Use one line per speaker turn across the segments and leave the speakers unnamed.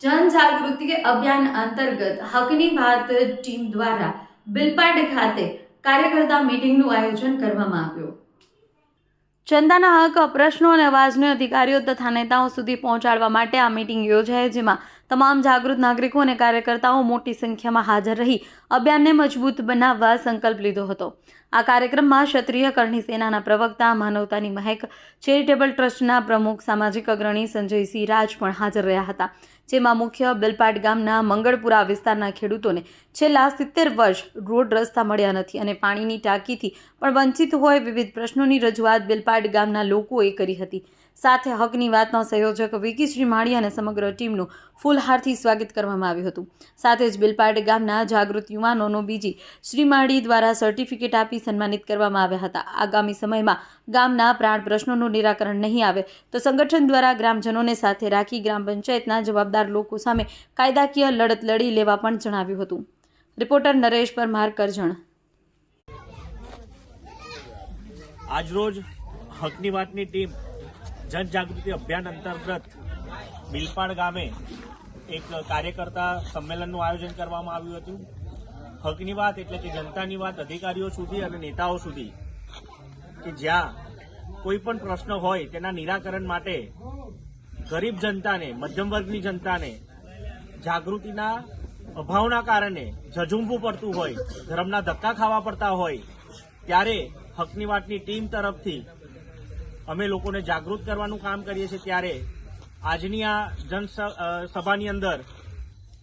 જનજાગૃતિ અભિયાન અંતર્ગત હકની વાત ટીમ દ્વારા બિલપાડ ખાતે કાર્યકર્તા મીટિંગનું આયોજન કરવામાં આવ્યું। ચંદાના હક પ્રશ્નો અને અવાજને અધિકારીઓ તથા નેતાઓ સુધી પહોંચાડવા માટે આ મીટિંગ યોજાઈ, જેમાં તમામ જાગૃત નાગરિકો અને કાર્યકર્તાઓ મોટી સંખ્યામાં હાજર રહી અભિયાનને મજબૂત બનાવવા સંકલ્પ લીધો હતો। આ કાર્યક્રમમાં ક્ષત્રિય કરણી સેનાના પ્રવક્તા, માનવતાની મહેક ચેરિટેબલ ટ્રસ્ટના પ્રમુખ, સામાજિક અગ્રણી સંજયસિંહ રાજ પણ હાજર રહ્યા હતા, જેમાં મુખ્ય બિલપાડ ગામના મંગળપુરા વિસ્તારના ખેડૂતોને છેલ્લા 70 વર્ષ રોડ રસ્તા મળ્યા નથી અને પાણીની ટાંકીથી પણ વંચિત હોય વિવિધ પ્રશ્નોની રજૂઆત બિલપાડ ગામના લોકોએ કરી હતી। સાથે હકની વાતના સંયોજક વિકી શ્રીમાળી અને સમગ્ર ટીમનું ફૂલહારથી સ્વાગત કરવામાં આવ્યું હતું। સાથે જ બિલપાડ ગામના જાગૃત યુવાનોનો બીજી શ્રીમાળી દ્વારા સર્ટિફિકેટ આપી સન્માનિત કરવામાં આવ્યા હતા। આગામી સમયમાં ગામના પ્રાણ પ્રશ્નોનું નિરાકરણ નહીં આવે તો સંગઠન દ્વારા ગ્રામજનોને સાથે રાખી ગ્રામ પંચાયતના જવાબદાર લોકો સામે કાયદાકીય લડત લડી લેવા પણ જણાવ્યું હતું। રિપોર્ટર નરેશ પરમાર, કરજણ।
આજરોજ હકની વાતની ટીમ જનજાગૃતિ અભિયાન અંતર્ગત બિલપાડ ગામે એક કાર્યકર્તા સંમેલનનું આયોજન કરવામાં આવ્યું હતું। હકની વાત એટલે કે જનતાની વાત અધિકારીઓ સુધી અને નેતાઓ સુધી, કે જ્યાં કોઈ પણ પ્રશ્ન હોય તેના નિરાકરણ માટે ગરીબ જનતાને, મધ્યમ વર્ગની જનતાને જાગૃતિના અભાવના કારણે ઝઝૂમવું પડતું હોય, ધર્મના ધક્કા ખાવા પડતા હોય, ત્યારે હકની વાતની ટીમ તરફથી અમે લોકોને જાગૃત કરવાનું કામ કરીએ છીએ। ત્યારે આજની આ જનસભાની અંદર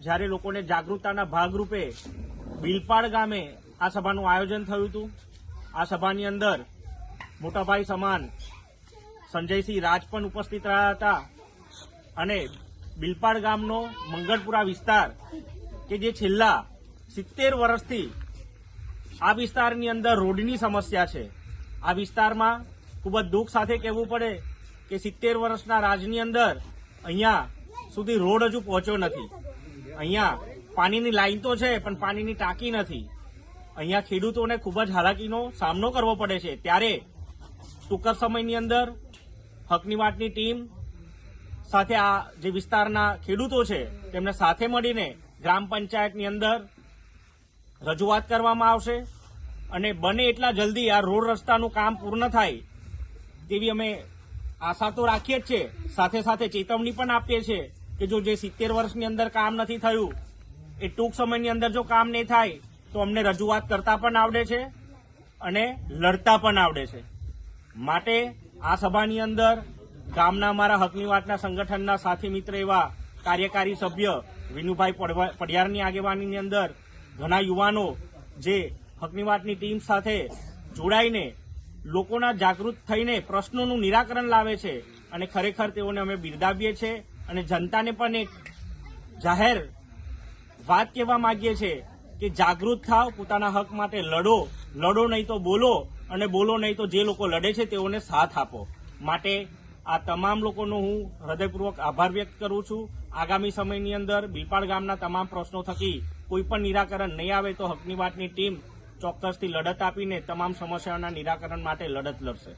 જ્યારે લોકોને જાગૃતતાના ભાગરૂપે બિલપાડ ગામે આ સભાનું આયોજન થયું હતું। આ સભાની અંદર મોટાભાઈ સમાન સંજયસિંહ રાજ પણ ઉપસ્થિત રહ્યા હતા અને બિલપાડ ગામનો મંગળપુરા વિસ્તાર કે જે છેલ્લા 70 વર્ષથી આ વિસ્તારની અંદર રોડની સમસ્યા છે। આ વિસ્તારમાં ખૂબ જ દુઃખ સાથે કહેવું પડે કે 70 વર્ષના રાજની અંદર અહીંયા સુધી રોડ હજુ પહોંચ્યો નથી। અહીંયા પાણીની લાઈન તો છે પણ પાણીની ટાંકી નથી। અહીંયા ખેડૂતોને ખૂબ જ હાલાકીનો સામનો કરવો પડે છે। ત્યારે ટૂંક સમયની અંદર હકની વાતની ટીમ સાથે આ જે વિસ્તારના ખેડૂતો છે તેમને સાથે મળીને ગ્રામ પંચાયતની અંદર રજૂઆત કરવામાં આવશે અને બને એટલા જલ્દી આ રોડ રસ્તાનું કામ પૂર્ણ થાય તેવી અમે આશા તો રાખીએ જ છે। સાથે સાથે ચેતવણી પણ આપીએ છીએ કે જો જે 70 વર્ષની અંદર કામ નથી થયું એ ટૂંક સમયની અંદર જો કામ નહીં થાય તો અમને રજૂઆત કરતા પણ આવડે છે અને લડતા પણ આવડે છે। માટે આ સભાની અંદર ગામના અમારા હકની વાતના સંગઠનના સાથી મિત્ર એવા કાર્યકારી સભ્ય વિનુભાઈ પડિયારની આગેવાનીની અંદર ઘણા યુવાનો જે હકની વાતની ટીમ સાથે જોડાઈને લોકોના જાગૃત થઈને પ્રશ્નોનું નિરાકરણ લાવે છે અને ખરેખર તેઓને અમે બિરદાવીએ છીએ અને જનતાને પણ એક જાહેર વાત કહેવા માંગીએ છીએ કે જાગૃત થાવ, પોતાના હક માટે લડો, લડો નહીં તો બોલો અને બોલો નહીં તો જે લોકો લડે છે તેઓને સાથ આપો। માટે આ તમામ લોકોનો હું હૃદયપૂર્વક આભાર વ્યક્ત કરું છું। આગામી સમયની અંદર બિલપાડ ગામના તમામ પ્રશ્નો થકી કોઈ પણ નિરાકરણ નહીં આવે તો હકની વાતની ટીમ ચોક્કસથી લડત આપીને તમામ સમસ્યાઓના નિરાકરણ માટે લડત લડશે।